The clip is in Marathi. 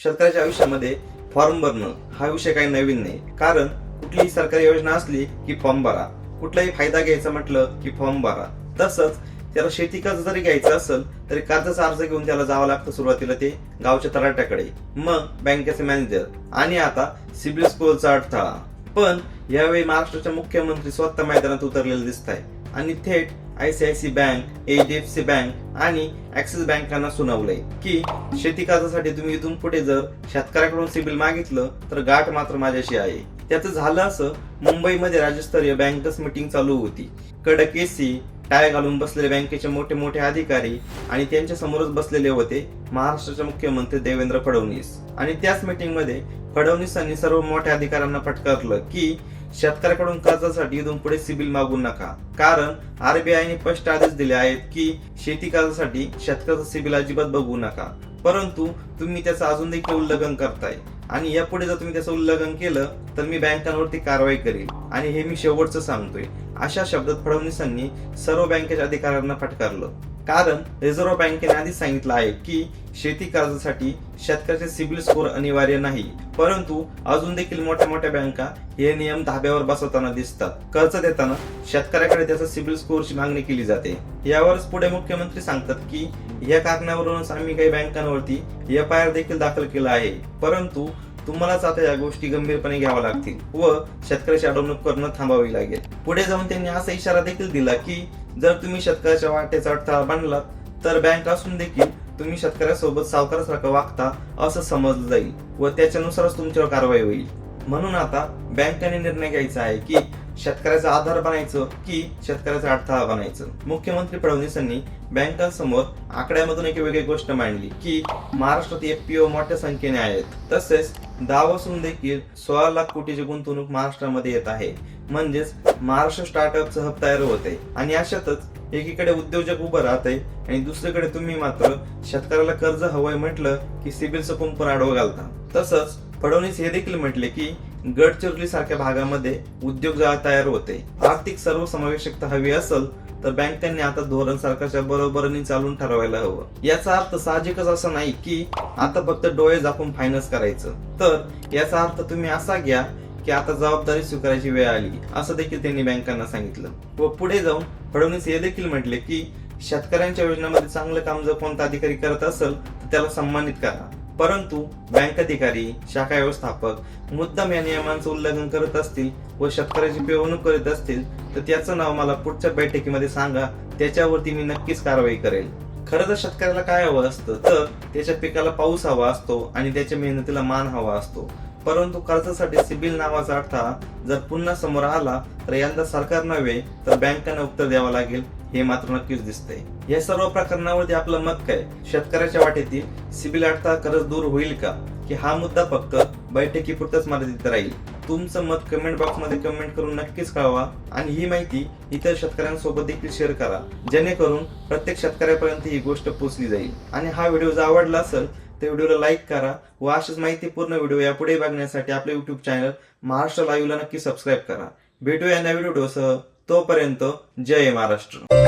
शेतकऱ्याच्या आयुष्यामध्ये फॉर्म भरणं हा विषय काही नवीन नाही. कारण कुठलीही सरकारी योजना असली की फॉर्म भरा, कुठलाही फायदा घ्यायचा म्हटलं की फॉर्म भरा. तसंच त्याला शेती कर्ज जरी घ्यायचं असेल तरी कर्जाचा अर्ज घेऊन त्याला जावं लागतं सुरुवातीला ते गावच्या तलाट्याकडे, मग बँकेचे मॅनेजर आणि आता सिबिल स्कोरचा अडथळा. पण यावेळी महाराष्ट्राचे मुख्यमंत्री स्वतः मैदानात उतरलेले दिसत आहे आणि थेट ICICI बँक, HDFC बँक आणि ऍक्सिस बँकांना सुनावलंय की शेती कर्जासाठी तुम्ही इथून पुढे जर शेतकऱ्याकडून सिबिल मागितलं तर गाठ मात्र माझ्याशी आहे. त्याचं झालं असं, मुंबईमध्ये राज्यस्तरीय बँकर्स मीटिंग चालू होती. कडक AC, टाय घालून बसलेले बँकेचे मोठे मोठे अधिकारी आणि त्यांच्या समोरच बसलेले होते महाराष्ट्राचे मुख्यमंत्री देवेंद्र फडणवीस. आणि त्याच मीटिंग मध्ये फडणवीसांनी सर्व मोठ्या अधिकाऱ्यांना फटकारलं की शेतकऱ्याकडून कर्जासाठी इथून पुढे सिबिल मागू नका. कारण RBIने स्पष्ट आदेश दिले आहेत की शेती कर्जासाठी शेतकऱ्याचा सिबिल अजिबात बघू नका. परंतु तुम्ही त्याचं अजून देखील उल्लंघन करताय आणि यापुढे जर तुम्ही त्याचं उल्लंघन केलं तर मी बँकांवरती कारवाई करेल आणि हे मी शेवटचं सांगतोय, अशा शब्दात फडणवीसांनी सर्व बँकेच्या अधिकाऱ्यांना फटकारलं. कारण रिझर्व्ह बँकेने आधीच सांगितलं आहे की शेती कर्जासाठी शेतकऱ्याचे सिबिल स्कोर अनिवार्य नाही. परंतु अजून देखील मोठ्या मोठ्या बँका हे नियम धाब्यावर बसवताना दिसतात. कर्ज देताना शेतकऱ्याकडे त्याचा सिबिल स्कोरची मागणी केली जाते. यावरच पुढे मुख्यमंत्री सांगतात की या कारणावरूनच आम्ही काही बँकांवरती FIR देखील दाखल केला आहे. परंतु तुम्हालाच आता या गोष्टी गंभीरपणे घ्याव्या लागतील व शेतकऱ्याची अडवणूक करणं थांबावी लागेल. पुढे जाऊन त्यांनी असा इशारा देखील दिला की जर तुम्ही शेतकऱ्याच्या वाटेचा अडथळा बनलात तर बँक असून देखील तुम्ही शेतकऱ्यासोबत सावकारासारखं वागता असं समजलं जाईल व त्याच्यानुसारच तुमच्यावर कारवाई होईल. म्हणून आता बँकेने निर्णय घ्यायचा आहे की शेतकऱ्याचा आधार बनायचं की शेतकऱ्याचा अडथळा बनायचं. मुख्यमंत्री फडणवीसांनी बँकांसमोर आकड्यामधून एक वेगळी गोष्ट मांडली की महाराष्ट्रात FPO मोठ्या संख्येने आहेत. तसेच दावासून देखील 16 लाख कोटीची गुंतवणूक महाराष्ट्रामध्ये येत आहे. म्हणजेच महाराष्ट्र स्टार्टअपचं हब तयार होते आणि अशातच एकीकडे उद्योजक उभं राहते आणि दुसरीकडे तुम्ही मात्र शेतकऱ्याला कर्ज हवंय म्हटलं की सिबिलचं कुंपण आडवं घालता. तसंच फडणवीस हे देखील म्हटले की गडचिरोली सारख्या भागामध्ये उद्योग जाळा तयार होते. आर्थिक सर्वसमावेशकता हवी असेल तर बँकांनी आता धोरण सरकारच्या बरोबरीने चालून ठरवायला हवं. याचा अर्थ साहजिकच असा नाही की आता फक्त डोळे झाकून फायनान्स करायचं. तर याचा अर्थ तुम्ही असा घ्या की आता जबाबदारी स्वीकारायची वेळ आली, असं देखील त्यांनी बँकांना सांगितलं. व पुढे जाऊन फडणवीस हे देखील म्हटले की शेतकऱ्यांच्या योजनांमध्ये चांगलं काम जर कोणता अधिकारी करत असेल तर त्याला सन्मानित करा. परंतु बँक अधिकारी, शाखा व्यवस्थापक मुद्दाम या नियमांचं उल्लंघन करत असतील व शेतकऱ्याची पिळवणूक करत असतील तर त्याचं नाव मला पुढच्या बैठकीमध्ये सांगा, त्याच्यावरती मी नक्कीच कारवाई करेल. खरं तर शेतकऱ्याला काय हवं असतं तर त्याच्या पिकाला पाऊस हवा असतो आणि त्याच्या मेहनतीला मान हवा असतो. परंतु कर्जासाठी सिबिल नावाचा अडथळा जर पुन्हा समोर आला तर यंदा सरकार नव्हे तर बँकांना उत्तर द्यावं लागेल, हे मात्र नक्कीच दिसतंय. या सर्व प्रकरणावरती आपलं मत काय? शेतकऱ्याच्या वाटेतील सिबिल अडथळा खरंच दूर होईल का की हा मुद्दा फक्त बैठकीपुरताच मर्यादित राहील? तुमचं मत कमेंट बॉक्स मध्ये कमेंट करून नक्कीच कळवा आणि ही माहिती इतर शेतकऱ्यांसोबत देखील शेअर करा, जेणेकरून प्रत्येक शेतकऱ्यापर्यंत ही गोष्ट पोहोचली जाईल. आणि हा व्हिडिओ जर आवडला असेल तर व्हिडिओला लाईक करा व अशाच माहितीपूर्ण व्हिडिओ यापुढे बघण्यासाठी आपले YouTube चॅनल महाराष्ट्र लाईव्हला नक्की सबस्क्राईब करा. भेटूया नवीन व्हिडिओसह. तोपर्यंत जय महाराष्ट्र.